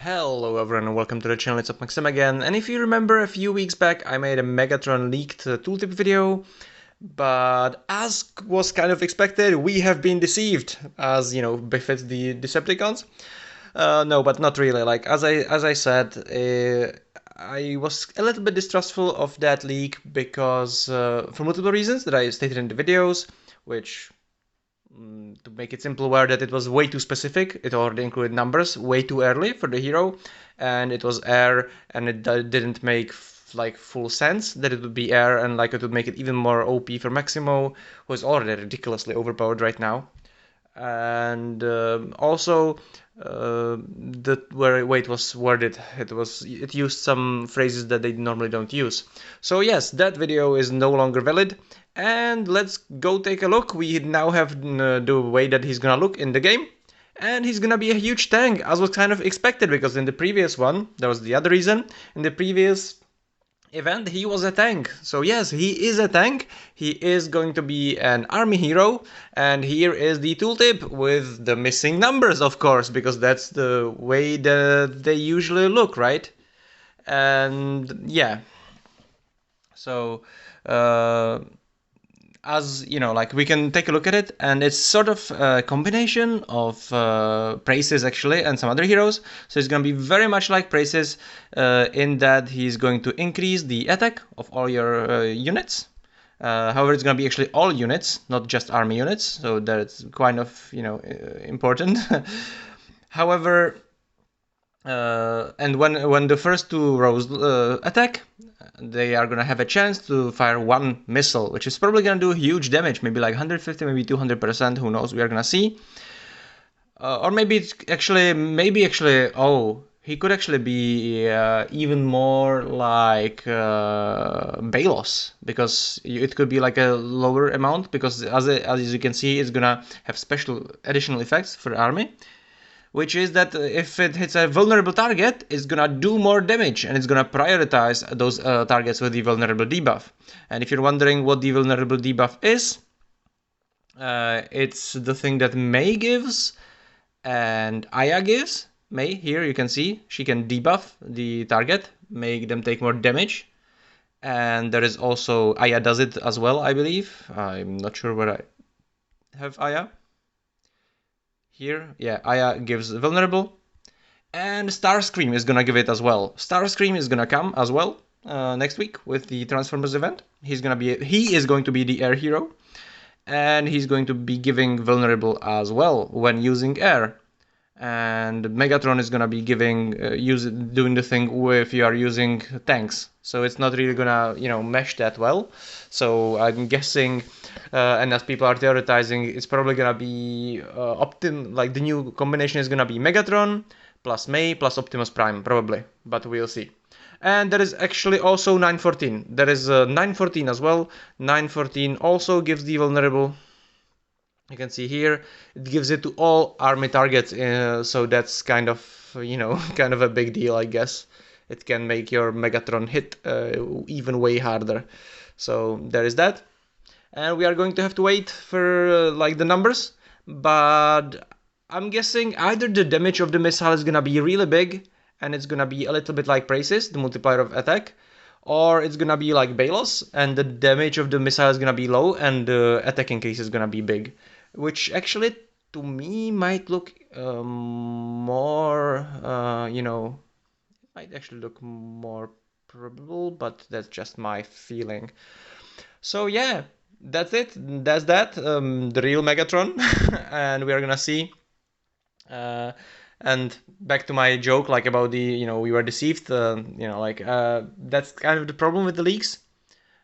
Hello everyone and welcome to the channel, it's Maxim again, and if you remember a few weeks back I made a Megatron leaked tooltip video, but as was kind of expected, we have been deceived, as you know, befits the Decepticons. No, but not really, like as I said, I was a little bit distrustful of that leak because for multiple reasons that I stated in the videos, which to make it simple, were that it was way too specific. It already included numbers way too early for the hero, and it was air, and it didn't make like full sense that it would be air, and like it would make it even more OP for Maximo, who is already ridiculously overpowered right now. And also the way it was worded, it used some phrases that they normally don't use. So yes, that video is no longer valid, and let's go take a look. We now have the way that he's gonna look in the game, and he's gonna be a huge tank, as was kind of expected, because in the previous one, that was the other reason, in the previous event he was a tank. So yes, he is a tank, he is going to be an army hero, and here is the tooltip with the missing numbers, of course, because that's the way that they usually look, right? And yeah, so as you know, like we can take a look at it, and it's sort of a combination of Praces actually and some other heroes. So it's going to be very much like Praces in that he's going to increase the attack of all your units. However, it's going to be actually all units, not just army units, so that's kind of, you know, important. However, and when the first two rows attack, they are gonna have a chance to fire one missile, which is probably gonna do huge damage, maybe like 150, maybe 200%, who knows, we are gonna see. Or maybe it's actually, oh, he could actually be even more like Balos, because it could be like a lower amount, because as you can see, it's gonna have special additional effects for the army, which is that if it hits a vulnerable target, it's gonna do more damage, and it's gonna prioritize those targets with the vulnerable debuff. And if you're wondering what the vulnerable debuff is, it's the thing that Mei gives and Aya gives. Mei, here you can see, she can debuff the target, make them take more damage. And there is also, Aya does it as well, I believe. I'm not sure where I have Aya. Here, yeah, Aya gives vulnerable, and Starscream is gonna give it as well. Starscream is gonna come as well next week with the Transformers event. He is going to be the air hero, and he's going to be giving vulnerable as well when using air. And Megatron is gonna be giving doing the thing if you are using tanks. So it's not really gonna, you know, mesh that well. So I'm guessing, and as people are theorizing, it's probably gonna be like the new combination is gonna be Megatron plus Mei plus Optimus Prime, probably, but we'll see. And there is actually also 914. There is 914 as well. 914 also gives the vulnerable. You can see here, it gives it to all army targets, so that's kind of, you know, kind of a big deal, I guess. It can make your Megatron hit even way harder. So there is that. And we are going to have to wait for like the numbers, but I'm guessing either the damage of the missile is gonna be really big, and it's gonna be a little bit like Praces, the multiplier of attack, or it's gonna be like Balos, and the damage of the missile is gonna be low, and the attack increase is gonna be big. Which actually, to me, might look more, you know, it might actually look more probable, but that's just my feeling. So yeah, that's it. That's that. The real Megatron, and we are gonna see. And back to my joke, like about the, you know, we were deceived. You know, like that's kind of the problem with the leaks.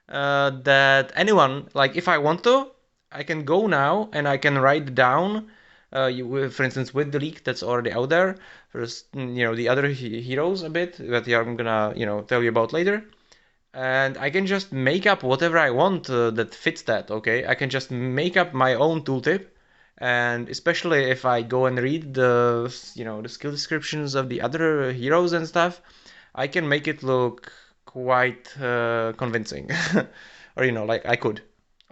That anyone, like, if I want to, I can go now and I can write down, for instance, with the leak that's already out there, first, you know, the other heroes a bit that I'm gonna, you know, tell you about later. And I can just make up whatever I want that fits that, okay? I can just make up my own tooltip, and especially if I go and read the, you know, the skill descriptions of the other heroes and stuff, I can make it look quite convincing. Or, you know, like I could.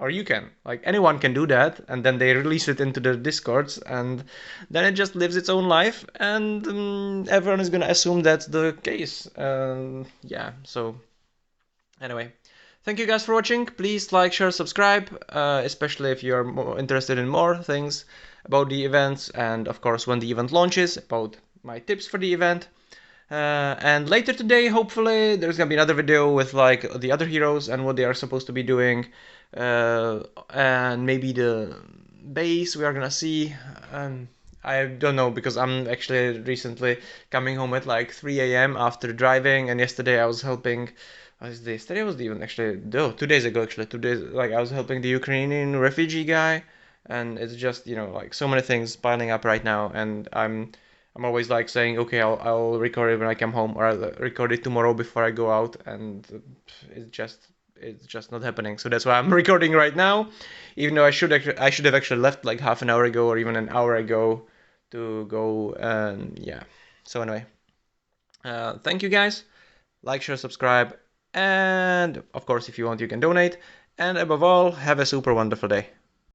or you can, like anyone can do that, and then they release it into the discords, and then it just lives its own life, and everyone is gonna assume that's the case. Yeah, so anyway, thank you guys for watching. Please like, share, subscribe, especially if you're more interested in more things about the events, and of course when the event launches, about my tips for the event. And later today, hopefully, there's gonna be another video with like the other heroes and what they are supposed to be doing, and maybe the base we are gonna see. I don't know, because I'm actually recently coming home at like 3 a.m. after driving, and yesterday I was helping. Yesterday was even actually, no, 2 days ago actually. 2 days, like I was helping the Ukrainian refugee guy, and it's just, you know, like so many things piling up right now, and I'm always like saying, okay, I'll record it when I come home, or I'll record it tomorrow before I go out, and it's just not happening. So that's why I'm recording right now, even though I should have actually left like half an hour ago or even an hour ago to go. And yeah. So anyway, thank you guys. Like, share, subscribe, and of course, if you want, you can donate. And above all, have a super wonderful day.